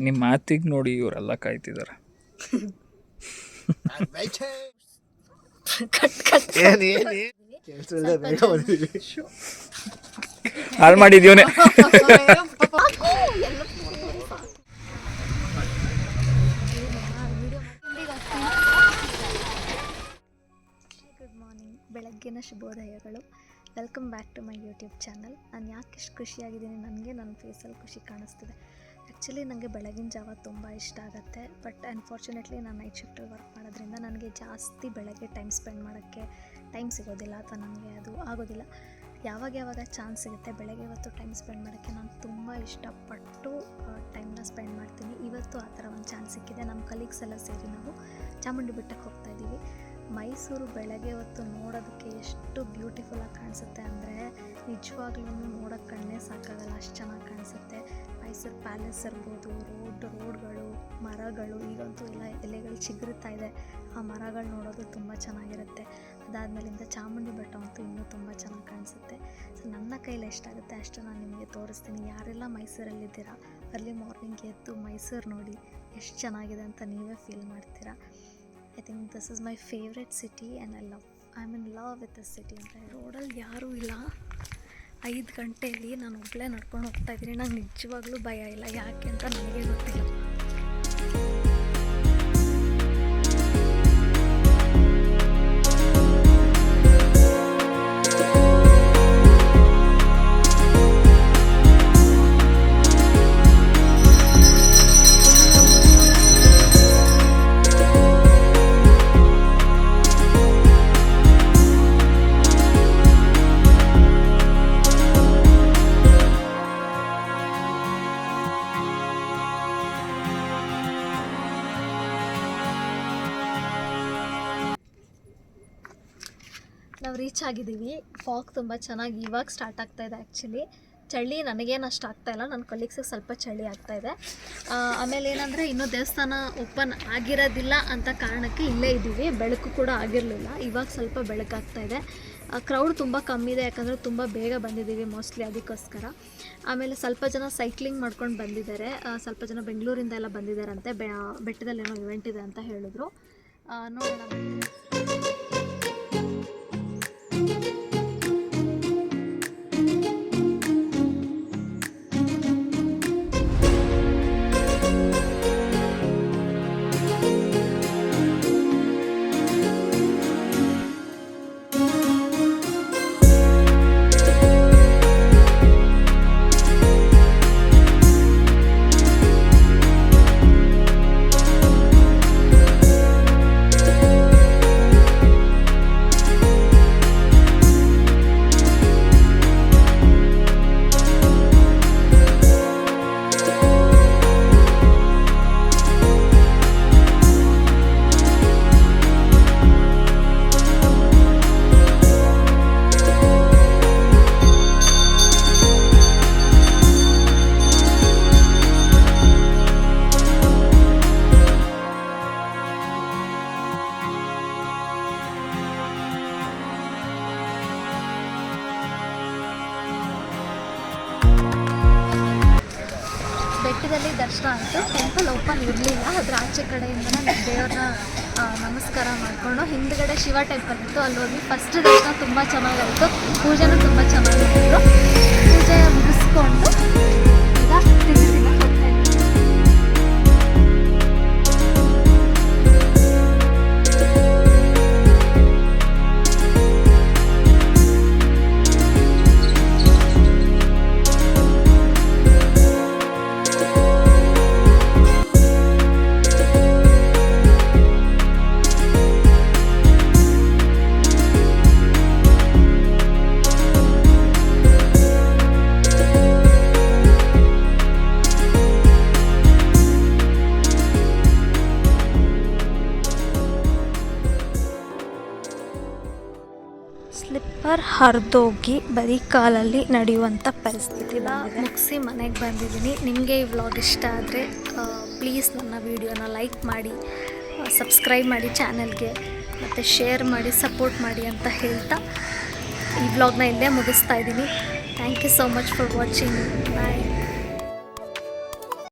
ನಿಮ್ಮ ಮಾತಿಗೆ ನೋಡಿ ಇವರೆಲ್ಲ ಕಾಯ್ತಿದ್ದಾರೆ. ಹಾಳು ಮಾಡಿದ್ಯೋನೆ. ಗುಡ್ ಮಾರ್ನಿಂಗ್, ಬೆಳಗ್ಗಿನ ಶುಭೋದಯಗಳು. Welcome back to my YouTube channel. ನಾನು ಯಾಕೆ ಇಷ್ಟು ಖುಷಿಯಾಗಿದ್ದೀನಿ, ನನಗೆ ನನ್ನ ಫೇಸಲ್ಲಿ ಖುಷಿ ಕಾಣಿಸ್ತಿದೆ. ಆ್ಯಕ್ಚುಲಿ ನನಗೆ ಬೆಳಗಿನ ಜಾವ ತುಂಬ ಇಷ್ಟ ಆಗುತ್ತೆ. ಬಟ್ ಅನ್ಫಾರ್ಚುನೇಟ್ಲಿ ನಾನು ನೈಟ್ ಶಿಫ್ಟಲ್ಲಿ ವರ್ಕ್ ಮಾಡೋದ್ರಿಂದ ನನಗೆ ಜಾಸ್ತಿ ಬೆಳಗ್ಗೆ ಟೈಮ್ ಸ್ಪೆಂಡ್ ಮಾಡೋಕ್ಕೆ ಟೈಮ್ ಸಿಗೋದಿಲ್ಲ, ಅಥವಾ ನನಗೆ ಅದು ಆಗೋದಿಲ್ಲ. ಯಾವಾಗ ಚಾನ್ಸ್ ಸಿಗುತ್ತೆ ಬೆಳಗ್ಗೆ ಹೊತ್ತು ಟೈಮ್ ಸ್ಪೆಂಡ್ ಮಾಡೋಕ್ಕೆ ನಾನು ತುಂಬ ಇಷ್ಟಪಟ್ಟು ಟೈಮ್ನ ಸ್ಪೆಂಡ್ ಮಾಡ್ತೀನಿ. ಇವತ್ತು ಆ ಥರ ಒಂದು ಚಾನ್ಸ್ ಸಿಕ್ಕಿದೆ. ನಮ್ಮ ಕಲೀಗ್ಸ್ ಎಲ್ಲ ಸೇರಿ ನಾವು ಚಾಮುಂಡಿ ಬೆಟ್ಟಕ್ಕೆ ಹೋಗ್ತಾಯಿದ್ದೀವಿ. ಮೈಸೂರು ಬೆಳಗ್ಗೆ ಹೊತ್ತು ನೋಡೋದಕ್ಕೆ ಎಷ್ಟು ಬ್ಯೂಟಿಫುಲ್ಲಾಗಿ ಕಾಣಿಸುತ್ತೆ ಅಂದರೆ ನಿಜವಾಗ್ಲೂ ನೋಡೋಕ್ಕೆ ಕಣ್ಣೇ ಸಾಕಾಗಲ್ಲ, ಅಷ್ಟು ಚೆನ್ನಾಗಿ ಕಾಣಿಸುತ್ತೆ. ಮೈಸೂರು ಪ್ಯಾಲೇಸ್ ಇರ್ಬೋದು, ರೋಡ್ಗಳು, ಮರಗಳು, ಈಗಂತೂ ಎಲ್ಲ ಎಲೆಗಳು ಚಿಗುರುತ್ತಾ ಇದೆ. ಆ ಮರಗಳು ನೋಡೋದು ತುಂಬ ಚೆನ್ನಾಗಿರುತ್ತೆ. ಅದಾದಮೇಲಿಂದ ಚಾಮುಂಡಿ ಬೆಟ್ಟ ಅಂತೂ ಇನ್ನೂ ತುಂಬ ಚೆನ್ನಾಗಿ ಕಾಣಿಸುತ್ತೆ. ಸೊ ನನ್ನ ಕೈಲಿ ಎಷ್ಟಾಗುತ್ತೆ ಅಷ್ಟು ನಾನು ನಿಮಗೆ ತೋರಿಸ್ತೀನಿ. ಯಾರೆಲ್ಲ ಮೈಸೂರಲ್ಲಿದ್ದೀರಾ, ಅರ್ಲಿ ಮಾರ್ನಿಂಗ್ ಎದ್ದು ಮೈಸೂರು ನೋಡಿ ಎಷ್ಟು ಚೆನ್ನಾಗಿದೆ ಅಂತ ನೀವೇ ಫೀಲ್ ಮಾಡ್ತೀರಾ. I think this is my favourite city and I am in love with this city ಅಂತ. ರೋಡಲ್ಲಿ ಯಾರೂ ಇಲ್ಲ. 5 ಗಂಟೆಯಲ್ಲಿ ನಾನು ಒಬ್ಬಳೇ ನಡ್ಕೊಂಡು ಹೋಗ್ತಾಯಿದ್ದೀನಿ. ನಂಗೆ ನಿಜವಾಗ್ಲೂ ಭಯ ಇಲ್ಲ, ಯಾಕೆ ಅಂತ ನನಗೆ ಗೊತ್ತಿಲ್ಲ. ನಾವು ರೀಚ್ ಆಗಿದ್ದೀವಿ. ಫಾಗ್ ತುಂಬ ಚೆನ್ನಾಗಿ ಇವಾಗ ಸ್ಟಾರ್ಟ್ ಆಗ್ತಾಯಿದೆ. ಆ್ಯಕ್ಚುಲಿ ಚಳಿ ನನಗೇನು ಅಷ್ಟು ಆಗ್ತಾಯಿಲ್ಲ, ನನ್ನ ಕೊಲೀಗ್ಸಿಗೆ ಸ್ವಲ್ಪ ಚಳಿ ಆಗ್ತಾಯಿದೆ. ಆಮೇಲೆ ಏನಂದರೆ ಇನ್ನೂ ದೇವಸ್ಥಾನ ಓಪನ್ ಆಗಿರೋದಿಲ್ಲ ಅಂತ ಕಾರಣಕ್ಕೆ ಇಲ್ಲೇ ಇದ್ದೀವಿ. ಬೆಳಕು ಕೂಡ ಆಗಿರಲಿಲ್ಲ, ಇವಾಗ ಸ್ವಲ್ಪ ಬೆಳಕಾಗ್ತಾಯಿದೆ. ಕ್ರೌಡ್ ತುಂಬ ಕಮ್ಮಿ ಇದೆ, ಯಾಕಂದರೆ ತುಂಬ ಬೇಗ ಬಂದಿದ್ದೀವಿ ಮೋಸ್ಟ್ಲಿ, ಅದಕ್ಕೋಸ್ಕರ. ಆಮೇಲೆ ಸ್ವಲ್ಪ ಜನ ಸೈಕ್ಲಿಂಗ್ ಮಾಡ್ಕೊಂಡು ಬಂದಿದ್ದಾರೆ, ಸ್ವಲ್ಪ ಜನ ಬೆಂಗಳೂರಿಂದ ಎಲ್ಲ ಬಂದಿದ್ದಾರಂತೆ. ಬೆಟ್ಟದಲ್ಲಿ ಏನೋ ಇವೆಂಟ್ ಇದೆ ಅಂತ ಹೇಳಿದ್ರು. ನೋಡೋಣ. ಬೆಟ್ಟದಲ್ಲಿ ದರ್ಶನ ಆಯಿತು. ಟೆಂಪಲ್ ಓಪನ್ ಇರಲಿಲ್ಲ, ಅದರ ಆಚೆ ಕಡೆಯಿಂದನೇ ದೇವ್ರನ್ನ ನಮಸ್ಕಾರ ಮಾಡಿಕೊಂಡು ಹಿಂದ್ಗಡೆ ಶಿವ ಟೆಂಪಲ್ ಇತ್ತು, ಅಲ್ಲಿ ಹೋಗಿ ಫಸ್ಟ್ ದರ್ಶನ ತುಂಬ ಚೆನ್ನಾಗಾಯಿತು. ಪೂಜೆನೂ ತುಂಬ ಚೆನ್ನಾಗಿತ್ತು. ಪೂಜೆ ಮುಗಿಸ್ಕೊಂಡು ಈಗ ತಿರುಗಿ ಹೋಗ್ತಾ ಇದ್ದೀವಿ. ಸ್ಲಿಪ್ಪರ್ ಹರಿದೋಗಿ ಬರೀ ಕಾಲಲ್ಲಿ ನಡೆಯುವಂಥ ಪರಿಸ್ಥಿತಿ. ಮುಗಿಸಿ ಮನೆಗೆ ಬಂದಿದ್ದೀನಿ. ನಿಮಗೆ ಈ ವ್ಲಾಗ್ ಇಷ್ಟ ಆದರೆ ಪ್ಲೀಸ್ ನನ್ನ ವಿಡಿಯೋನ ಲೈಕ್ ಮಾಡಿ, ಸಬ್ಸ್ಕ್ರೈಬ್ ಮಾಡಿ ಚಾನಲ್ಗೆ, ಮತ್ತು ಶೇರ್ ಮಾಡಿ, ಸಪೋರ್ಟ್ ಮಾಡಿ ಅಂತ ಹೇಳ್ತಾ ಈ ವ್ಲಾಗ್ನ ಇಲ್ಲೇ ಮುಗಿಸ್ತಾ ಇದ್ದೀನಿ. Thank you so much for watching. Bye.